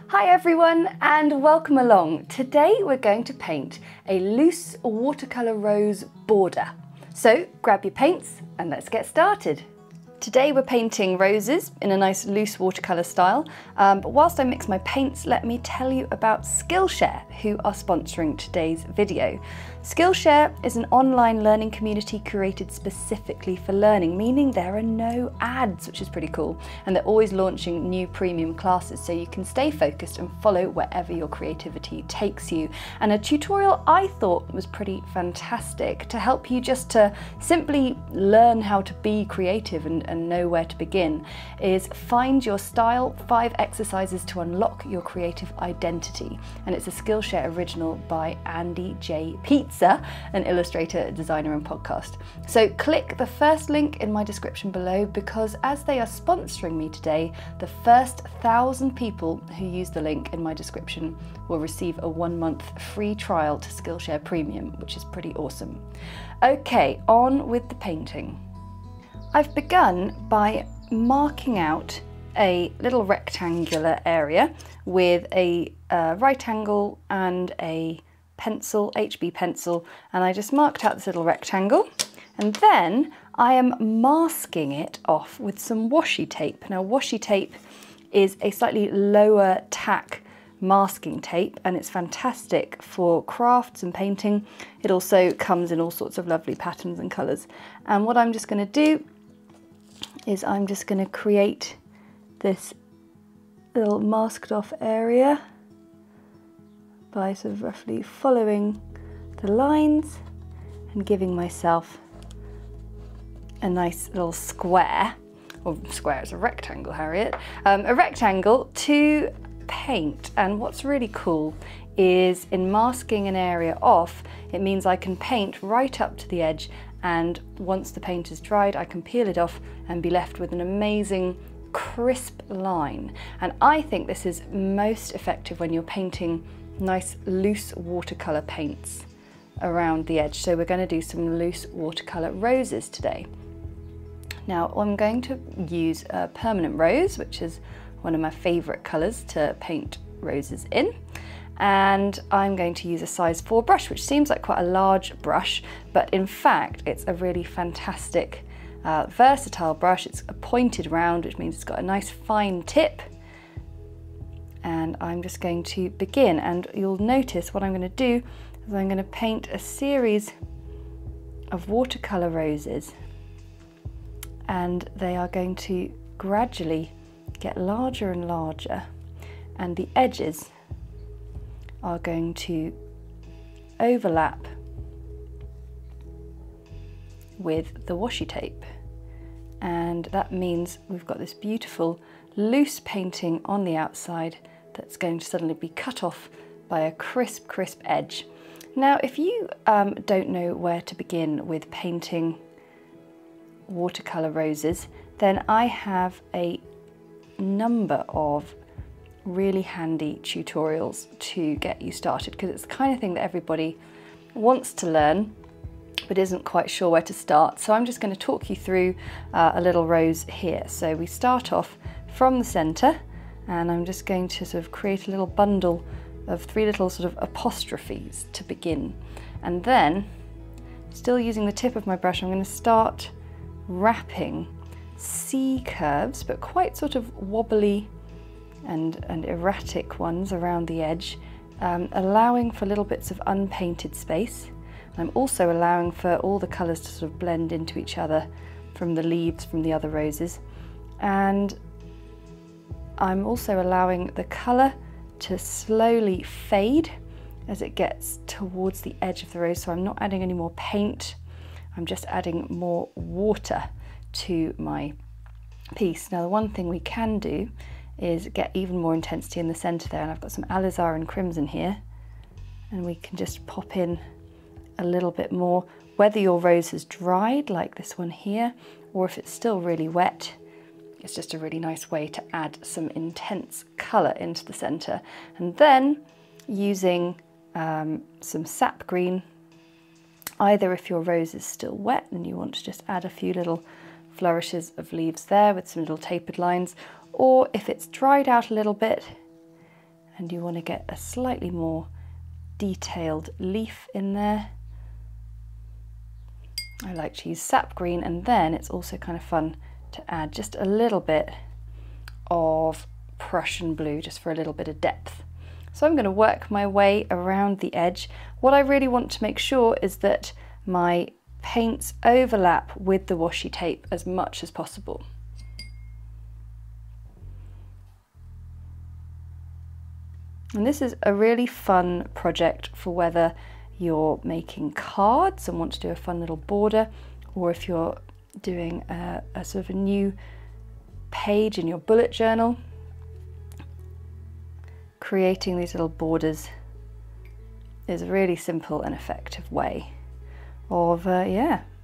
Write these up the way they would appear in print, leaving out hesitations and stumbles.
Hi everyone and welcome along. Today we're going to paint a loose watercolour rose border. So grab your paints and let's get started. Today we're painting roses in a nice loose watercolour style, but whilst I mix my paints, let me tell you about Skillshare, who are sponsoring today's video. Skillshare is an online learning community curated specifically for learning, meaning there are no ads, which is pretty cool, and they're always launching new premium classes so you can stay focused and follow wherever your creativity takes you. And a tutorial I thought was pretty fantastic to help you just to simply learn how to be creative and know where to begin is Find Your Style, 5 exercises to unlock your creative identity. And it's a Skillshare original by Andy J. Pizza, an illustrator, designer and podcast. So click the first link in my description below because as they are sponsoring me today, the first 1,000 people who use the link in my description will receive a 1-month free trial to Skillshare Premium, which is pretty awesome. Okay, on with the painting. I've begun by marking out a little rectangular area with a right angle and a pencil, HB pencil, and I just marked out this little rectangle, and then I am masking it off with some washi tape. Now washi tape is a slightly lower tack masking tape and it's fantastic for crafts and painting. It also comes in all sorts of lovely patterns and colours, and what I'm just going to do is I'm just going to create this little masked off area by sort of roughly following the lines and giving myself a nice little square, or square is a rectangle, Harriet, a rectangle to paint. And what's really cool is in masking an area off, it means I can paint right up to the edge, and once the paint is dried I can peel it off and be left with an amazing crisp line. And I think this is most effective when you're painting nice loose watercolour paints around the edge. So we're going to do some loose watercolour roses today. Now I'm going to use a permanent rose, which is one of my favourite colours to paint roses in. And I'm going to use a size 4 brush, which seems like quite a large brush, but in fact it's a really fantastic versatile brush. It's a pointed round, which means it's got a nice fine tip. And I'm just going to begin, and you'll notice what I'm going to do is I'm going to paint a series of watercolour roses, and they are going to gradually get larger and larger, and the edges are going to overlap with the washi tape, and that means we've got this beautiful loose painting on the outside that's going to suddenly be cut off by a crisp edge. Now if you don't know where to begin with painting watercolour roses, then I have a number of really handy tutorials to get you started, because it's the kind of thing that everybody wants to learn but isn't quite sure where to start. So I'm just going to talk you through a little rose here. So we start off from the centre, and I'm just going to sort of create a little bundle of 3 little sort of apostrophes to begin, and then still using the tip of my brush I'm going to start wrapping C curves, but quite sort of wobbly and erratic ones around the edge, allowing for little bits of unpainted space. I'm also allowing for all the colours to sort of blend into each other from the leaves from the other roses, and I'm also allowing the colour to slowly fade as it gets towards the edge of the rose. So I'm not adding any more paint, I'm just adding more water to my piece. Now the one thing we can do is get even more intensity in the centre there, and I've got some Alizarin Crimson here, and we can just pop in a little bit more, whether your rose has dried like this one here or if it's still really wet. It's just a really nice way to add some intense colour into the centre. And then using some Sap Green, either if your rose is still wet and you want to just add a few little flourishes of leaves there with some little tapered lines, or if it's dried out a little bit, and you want to get a slightly more detailed leaf in there. I like to use Sap Green, and then it's also kind of fun to add just a little bit of Prussian Blue just for a little bit of depth. So I'm going to work my way around the edge. What I really want to make sure is that my paints overlap with the washi tape as much as possible. And this is a really fun project for whether you're making cards and want to do a fun little border, or if you're doing a sort of a new page in your bullet journal. Creating these little borders is a really simple and effective way of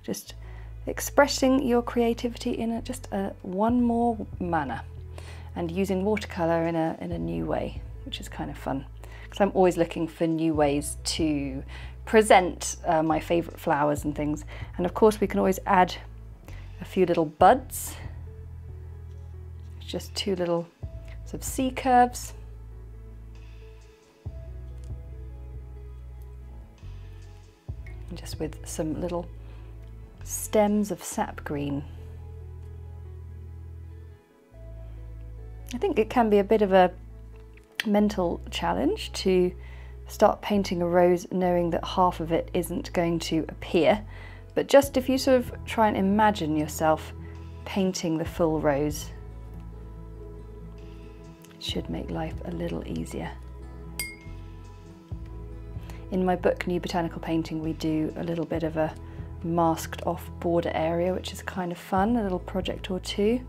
just expressing your creativity in just one more manner, and using watercolour in a new way, which is kind of fun, because I'm always looking for new ways to present my favourite flowers and things. And of course we can always add a few little buds, just two little sort of C curves. And just with some little stems of sap green. I think it can be a bit of a mental challenge to start painting a rose knowing that half of it isn't going to appear, but just if you sort of try and imagine yourself painting the full rose, it should make life a little easier. In my book New Botanical Painting, we do a little bit of a masked off border area, which is kind of fun, a little project or two.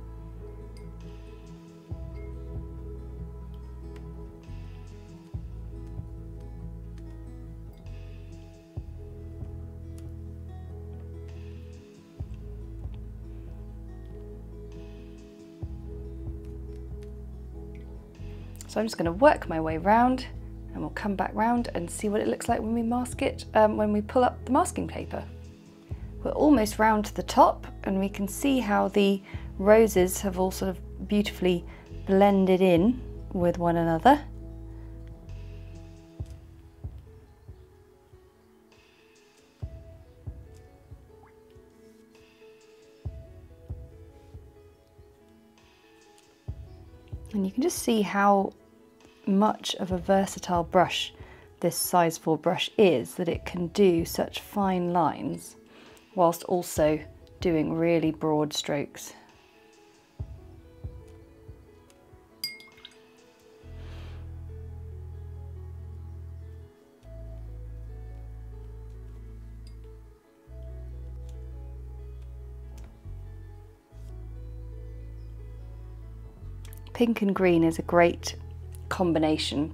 So I'm just going to work my way round, and we'll come back round and see what it looks like when we mask it, when we pull up the masking paper. We're almost round to the top, and we can see how the roses have all sort of beautifully blended in with one another. And you can just see how much of a versatile brush this size 4 brush is, that it can do such fine lines whilst also doing really broad strokes. Pink and green is a great combination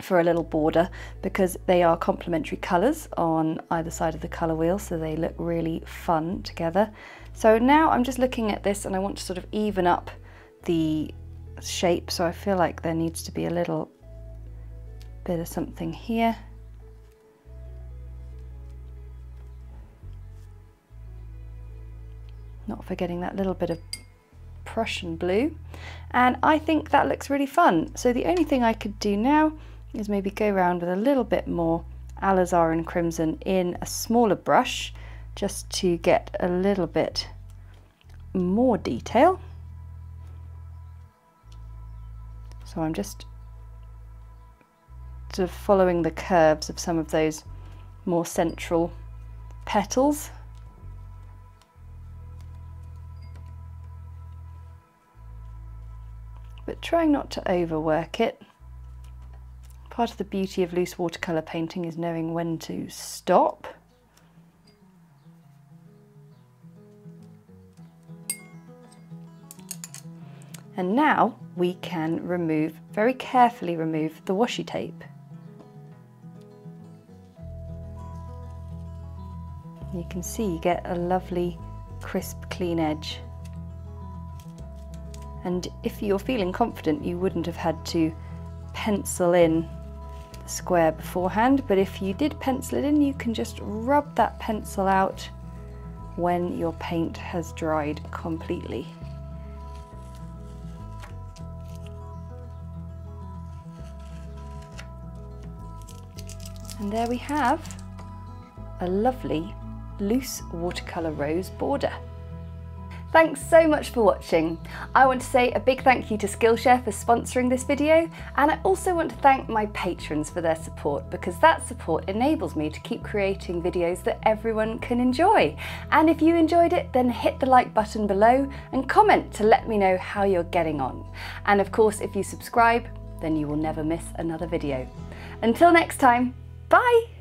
for a little border because they are complementary colours on either side of the colour wheel, so they look really fun together. So now I'm just looking at this and I want to sort of even up the shape, so I feel like there needs to be a little bit of something here. Not forgetting that little bit of Prussian Blue, and I think that looks really fun. So the only thing I could do now is maybe go around with a little bit more Alizarin Crimson in a smaller brush, just to get a little bit more detail. So I'm just sort of following the curves of some of those more central petals. But trying not to overwork it. Part of the beauty of loose watercolour painting is knowing when to stop. And now we can very carefully remove the washi tape. You can see you get a lovely crisp, clean edge. And if you're feeling confident, you wouldn't have had to pencil in the square beforehand, but if you did pencil it in, you can just rub that pencil out when your paint has dried completely. And there we have a lovely loose watercolour rose border. Thanks so much for watching. I want to say a big thank you to Skillshare for sponsoring this video, and I also want to thank my patrons for their support, because that support enables me to keep creating videos that everyone can enjoy. And if you enjoyed it, then hit the like button below and comment to let me know how you're getting on. And of course, if you subscribe, then you will never miss another video. Until next time, bye!